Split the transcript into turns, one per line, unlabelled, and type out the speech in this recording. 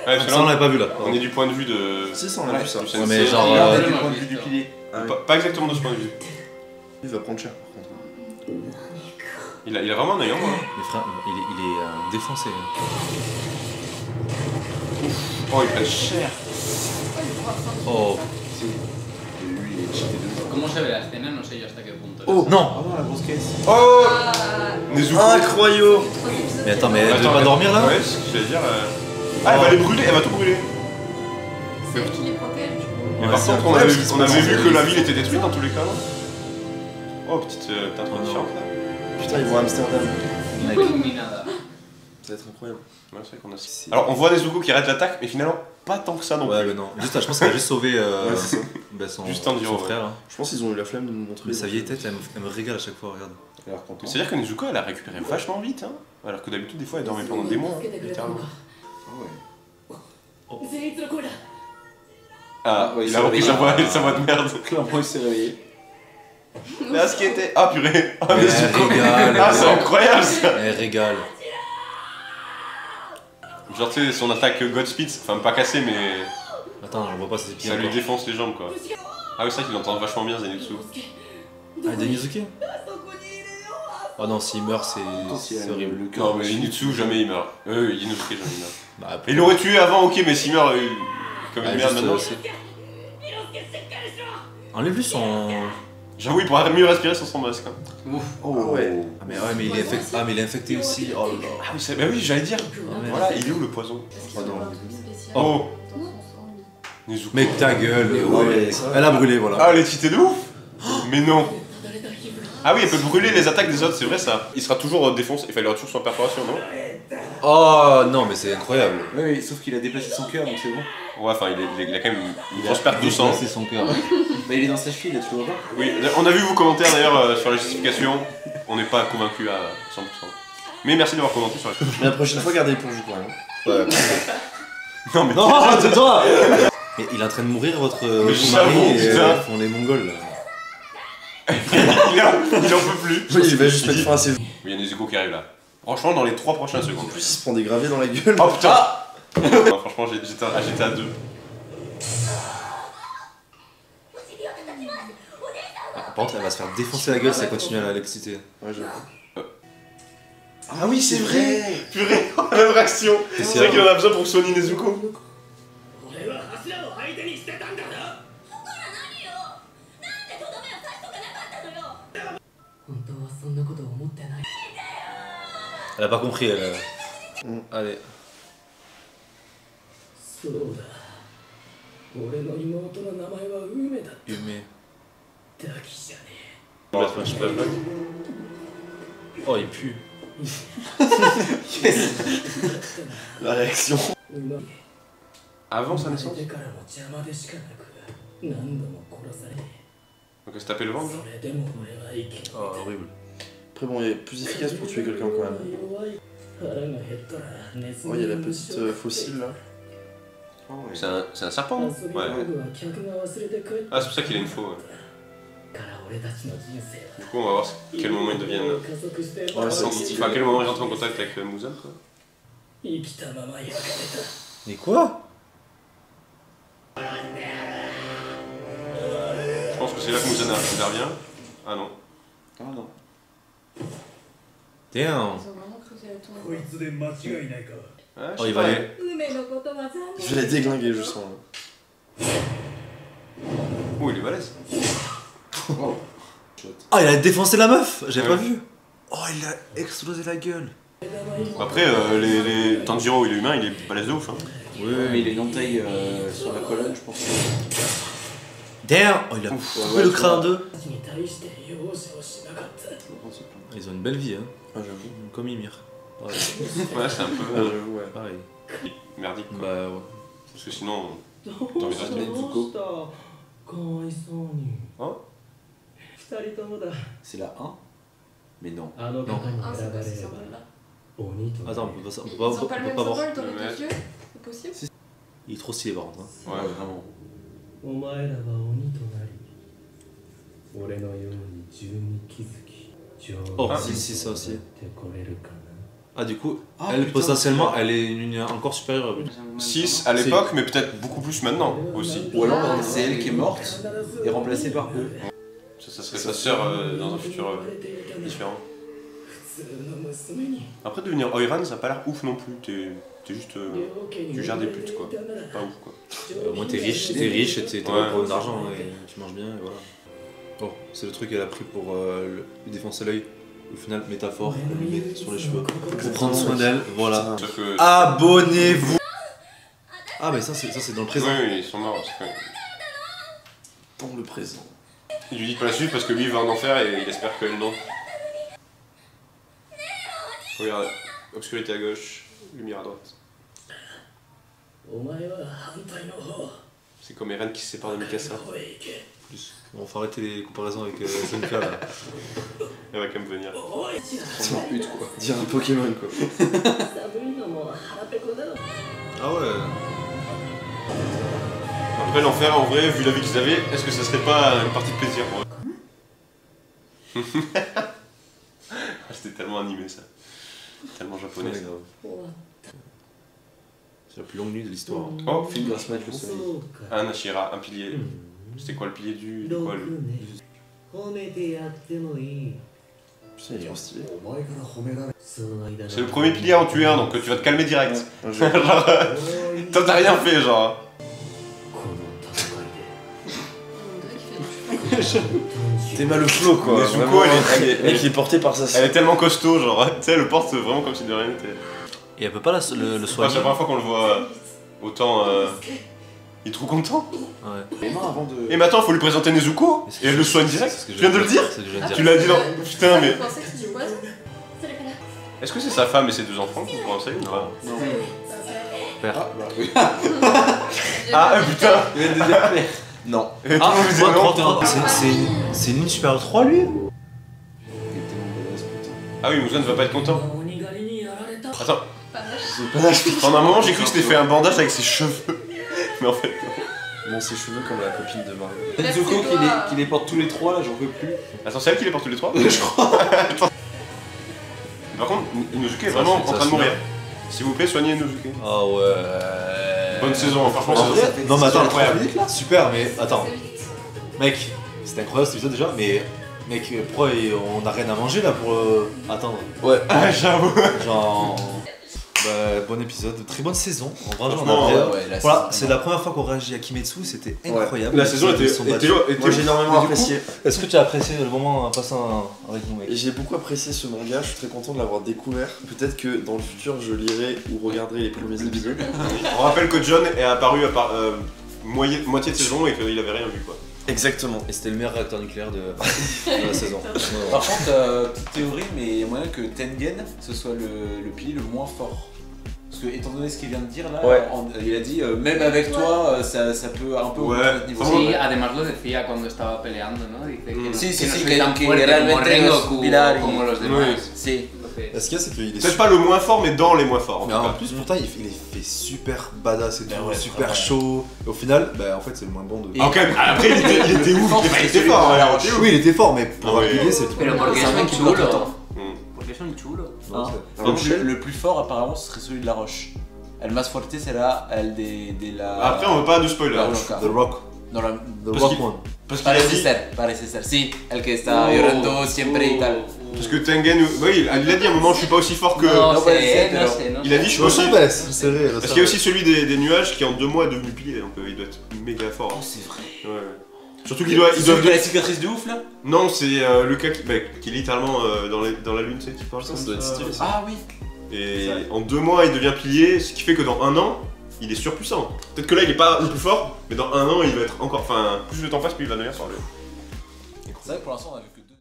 Ouais,
Ça on l'avait pas vu là.
On est du point de vue de...
Si, ça, on a vu ça.
du
Ouais,
sensei.
mais genre.
Regardez du point de vue du pilier.
Ah, oui.
Pas exactement de ce point de vue.
Il va prendre cher par contre.
Il a vraiment un œil en moi.
Mais frère, il est défoncé.
Oh, il prend cher.
Oh.
Lui, il est cheaté de ouf.
¿Cómo se ve la escena? No sé yo hasta qué punto.
Oh
Non.
Ah non, la grosse caisse.
Oh Nezuko.
Incroyable.
Mais attends, mais elle
Attends,
veut pas dormir là?
Ouais, ce que j'allais dire. Ah, elle va les brûler, elle va tout brûler.
C'est elle qui les protège, du coup.
Mais
Ouais,
par
c'est
contre,
incroyable,
on avait vu que la ville était détruite dans tous les cas. Non oh, petite intro
Oh,
différente là.
Putain, ils vont à Amsterdam.
Ni luz ni nada.
Ça va être incroyable.
Ouais, c'est vrai qu'on a... Alors, on voit Nezuko qui arrête l'attaque, mais finalement, pas tant que ça non
Ouais,
plus.
mais non. Juste, je pense qu'elle a juste sauvé
Ouais, c'est ça.
bah, son
Juste en disant, ouais.
frère. Hein.
Je pense qu'ils ont eu la flemme de nous montrer.
Mais sa vieille tête, elle me régale à chaque fois, regarde.
Elle a l'air contente.
C'est-à-dire que Nezuko, elle a récupéré vachement vite, hein. Alors que d'habitude, des fois, elle dormait pendant des mois, hein, littéralement.
Ah ouais.
Ah,
ouais,
il a repris sa voix de merde.
Clairement, il s'est réveillé.
Là, ce qui était... Ah, purée. Ah,
Elle
Nezuko.
régale.
Ah, c'est incroyable, ça.
Elle régale.
Genre, tu sais, son attaque Godspeed, enfin, pas cassée, mais...
Attends, on voit pas ses pieds.
Ça lui
encore.
défonce les jambes, quoi. Ah oui, c'est vrai qu'il entend vachement bien, Zenitsu.
Ah, Denizuki? Oh non, s'il meurt, c'est horrible.
Non, mais Zenitsu, jamais il meurt. Inosuke, jamais il meurt.
Bah,
Il l'aurait tué avant, ok, mais s'il meurt, comme
ah,
une merde
juste,
maintenant.
Enlève-lui son.
J'avoue, il pourra mieux respirer sur son masque. Hein.
Uf.
Oh ouais.
Ah, mais ouais, mais il est infecté. Ah, mais il est infecté aussi. Oh là là.
Ah oui, bah oui, j'allais dire.
merde.
Voilà, il est où le poison?
Oh
non.
Oh Nezuko.
Mec, ta gueule.
Mais
Ouais,
ouais, ça va.
elle a brûlé, voilà.
Ah, elle est cheatée de ouf. Mais non. Ah oui, elle peut brûler les attaques des autres, c'est vrai ça. Il sera toujours défoncé, il aura toujours son perforation, non?
Oh non, mais c'est incroyable.
Oui, oui, sauf qu'il a déplacé son cœur, donc c'est bon.
Ouais, enfin, il a quand même une grosse perte de sang.
C'est son cœur.
Bah, il est dans sa cheville, là, tu le vois pas.
Oui, on a vu vos commentaires d'ailleurs sur la justification. On n'est pas convaincu à 100%. Mais merci d'avoir commenté sur la...
Mais la prochaine fois, gardez pour vous quand même.
Ouais.
Non, mais...
Non, tais-toi. Mais il est en train de mourir, votre
Mais
votre
j'avoue,
mari, et
putain.
ils font les Mongols là.
il en peut plus.
Oui, il va juste mettre fin à ses.
Oui, il y a Nezuko qui arrive là. Franchement, dans les 3 prochaines secondes.
En plus, il se prend des gravés dans la gueule.
Oh putain. Non, franchement, j'étais à 2.
Par contre, elle va se faire défoncer la gueule si elle continue à l'exciter.
Ouais, j'avoue.
Ah oui, c'est vrai. Purée, même réaction. C'est vrai qu'il en a besoin pour soigner Nezuko.
Elle a pas compris, elle. Allez.
そうだ俺の妹の名前は梅だ
Humé.
だきじゃね
Oh, il pue.
La réaction.
え馬
Avant sa
生ま
naissance.
れてからも邪魔でしかなく何度も殺され
Donc elle se tapait le ventre, genre.
それでも俺は生き
Oh, horrible.
Après, bon, il est plus efficace pour tuer quelqu'un quand même.
弱い腹が減ったらネズ
Oh,
ミ
il y a
の
la petite fossile là.
C'est un serpent, non?
遊び
Ouais.
道具は客が忘れて帰って
Ah, c'est pour ça qu'il a une faux. Ouais.
から俺たちの人生
Du coup, on va voir quel moment ils
は
deviennent.
加速して
Ouais, c'est-
Enfin, à quel moment ils rentrent en contact avec Muzan, quoi.
生きたまま焼かれた
Mais quoi?
Je pense que c'est là que Muzan intervient. Ah non.
Ah non.
Damn.
Ils ont vraiment creusé la tombe.
こいつで間違いないか
Ah, je
Oh,
sais
il va
pas.
aller.
梅のことは残念。
Je vais la déglinguer, je sens.
Oh, il est balèze.
Ah, il a défoncé la meuf. J'ai
Ouais.
pas vu. Oh, il a explosé la gueule.
Après, les Tanjiro, il est humain, il est balèze de ouf. Hein.
Oui,
Mais il a une entaille sur la colonne, je pense.
Damn. Oh, il a coupé le crâne en deux.
に対して容赦をしなかった
Ils ont une belle vie, hein.
Ah, j'avoue.
Comme Ymir. Ouais,
Ouais, c'est un
Ah,
peu
j'avoue, ouais.
pareil.
merdique, quoi.
Bah ouais.
Parce que sinon...
ど
Dans
う
les
し
autres,
たかわいそうに
Hein
二人ともだ
C'est la 1. Mais non.
あの方に
Ah,
選
c'est
ば
quoi
れ
ce
れば
symbole-là?
鬼と
Attends, on peut pas, on peut
Ils
pas,
ont pas le
on peut
même
pas voir.
symbole dans les
Ouais.
deux yeux? C'est possible?
Il est trop stylé par contre. Hein.
Ouais,
vraiment.
お前らは鬼となり俺のように順に気づき
Oh,
Ah.
si, si, ça aussi.
ってこれるかな
Ah, du coup,
Ah,
elle
putain,
potentiellement, elle est une ligne encore supérieure.
6 à l'époque, mais peut-être beaucoup plus maintenant aussi.
Ou alors c'est elle qui est morte et remplacée par eux.
Ça serait sa sœur dans un futur différent. Après, devenir Oiran, ça a pas l'air ouf non plus. T'es juste. Tu gères des putes quoi. Pas ouf quoi.
Au moins, t'es riche et t'es pas
Ouais.
pour d'argent et tu manges bien et voilà. Oh, c'est le truc qu'elle a pris pour lui défoncer l'œil. Au final, métaphore, elle lui met sur les cheveux. Pour prendre soin d'elle, voilà.
Sauf que.
Abonnez-vous. Ah, mais ça, c'est dans le présent.
Oui, ils sont morts.
Dans le présent.
Il lui dit pas la suite parce que lui il va en enfer et il espère qu'elle non. Regarde, obscurité à gauche, lumière à droite. C'est comme Eren qui se sépare de Mikasa.
Plus. On va arrêter les comparaisons avec Zenka là.
Elle va quand même venir.
C'est un pute quoi. Dire un Pokémon quoi.
Ah ouais.
Après l'enfer en vrai, vu la vie qu'ils avaient, est-ce que ça serait pas une partie de plaisir pour eux? C'était tellement animé ça. Tellement japonais.
Ouais,
Ça.
grave. C'est la plus longue nuit de l'histoire.
Oh,
Film Smash le soleil.
un Ashira, un pilier. C'était quoi le pilier de quoi le...
Putain, il est trop stylé.
C'est le premier pilier à en tuer un, donc tu vas te calmer direct.
Un jeu.
Genre, toi t'as rien fait genre.
T'es mal au flow quoi.
Nezuko,
Vraiment,
elle
mec, il est porté par sa
Elle est tellement costaud, genre, tu sais, elle le porte vraiment comme si de rien n'était.
Et elle peut pas le
C'est
soigner.
la première fois qu'on le voit autant. Il est trop content.
Ouais.
Les mains avant de.
Et maintenant, faut lui présenter Nezuko et elle le soigne direct.
C'est ce que
Tu viens de le dire?
C'est ce que je viens de
Tu
dire.
l'as dit dans. Putain, mais.
Vous pensez que c'est du poison?
Est-ce que c'est sa femme et ses 2 enfants qui vont enseigner ou pas?
Non.
Père.
Ah, bah oui.
Ah, putain!
Il vient de dire père. Non.
Et tout le
Ah,
monde disait non.
c'est une ligne supérieure 3 lui?
Il était mon badass, putain.
Ah oui, Muzan ne va pas être content. Attends,
Panache.
pendant un moment, j'ai cru que c'était fait un bandage avec ses cheveux. Mais en fait.
Bon, ses cheveux comme la copine de Mario.
Nezuko qui les porte tous les trois là, j'en peux plus.
Attends, c'est elle qui les porte tous les 3?
Je crois.
Par contre, Inosuke est
Ça,
vraiment
c'est-
en train de mourir. S'il vous plaît, soignez Inosuke.
Ah ouais.
Bonne saison, hein, franchement,
En
saison.
vrai, non mais attends,
incroyable.
super, mais attends,
C'est vite.
mec, c'était incroyable cet épisode déjà, mais mec, pourquoi on a rien à manger là pour attendre?
Ouais.
Ah, j'avoue.
Genre, bah, bon épisode, très bonne saison. En vrai, j'en
Franchement,
ai voilà, c'est la première fois qu'on réagit à Kimetsu, c'était incroyable.
La saison était.
Ils sont battus.
Moi j'ai énormément apprécié.
Est-ce que tu as apprécié le moment en passant avec nous, mec?
Et j'ai beaucoup apprécié ce manga, je suis très content de l'avoir découvert. Peut-être que dans le futur je lirai ou regarderai les premiers épisodes.
On rappelle que John est apparu à moitié de saison et qu'il avait rien vu quoi.
Exactement.
Et c'était le meilleur réacteur nucléaire de la saison.
Par contre, petite théorie, mais il y a moyen que Tengen ce soit le pilier le moins fort. Parce que, étant donné ce qu'il vient de dire là,
Ouais.
il a dit même avec toi, ça peut un peu
Ouais.
augmenter notre niveau.
Sí, además lo decía cuando estaba peleando, ¿no? Dice que,
Mm.
no,
Sí,
que
sí,
no
sí,
soy
que-
tan
que
fuerte
realmente
como Rengoku
es Pilar y-
como los
Oui.
demás.
Si.
Entonces,
Ce qu'il y a, c'est qu'il est
Peut-être pas le moins fort, mais dans les moins forts en
Mais
tout
en
cas.
plus, pourtant, il fait super badass et tout,
Ben ouais,
super
ouais.
chaud. Et au final, bah en fait, c'est le moins bon de.
Ah, quand même, après il était ouf, il était fort.
Ouais,
hein.
ouais.
Oui, il était fort, mais pour
Ah ouais.
appuyer, c'est tout.
Pero porque
C'est un
son
mec qui bloque le
chulos.
temps.
Porque son chulos.
Non, c'est-
Par exemple, le plus fort apparemment ce serait celui de la roche. El más fuerte será el de la.
Après, on veut pas de spoiler.
la roca.
The Rock.
No, la...
The
Parce
Rock
qu'il-
One.
Parce qu'il a dit.
Parece ser. Si, el que está llorando siempre y tal.
Parce que Tengen. Oui, il a dit à un moment, je suis pas aussi fort que.
No
No puede
sé,
ser,
no
pero-
sé, no
Il a
sé.
dit, je suis
Je
aussi.
sais, baisse, c'est vrai.
Parce qu'il y a aussi celui des nuages qui en 2 mois est devenu pilier, donc il doit être méga fort.
Oh, c'est vrai.
Ouais. Surtout qu'ils doivent.
Celui qui a la cicatrice de ouf là.
Non, c'est le cas qui est littéralement dans la lune, tu sais, qui parle
Ça doit être stylé, ça.
Ah oui.
Et en 2 mois, il devient pilier, ce qui fait que dans 1 an, il est surpuissant. Peut-être que là, il est pas le plus fort, mais dans 1 an, il va être encore. Enfin, plus le temps passe, plus il va devenir fort.
C'est vrai que pour l'instant on a vu que 2.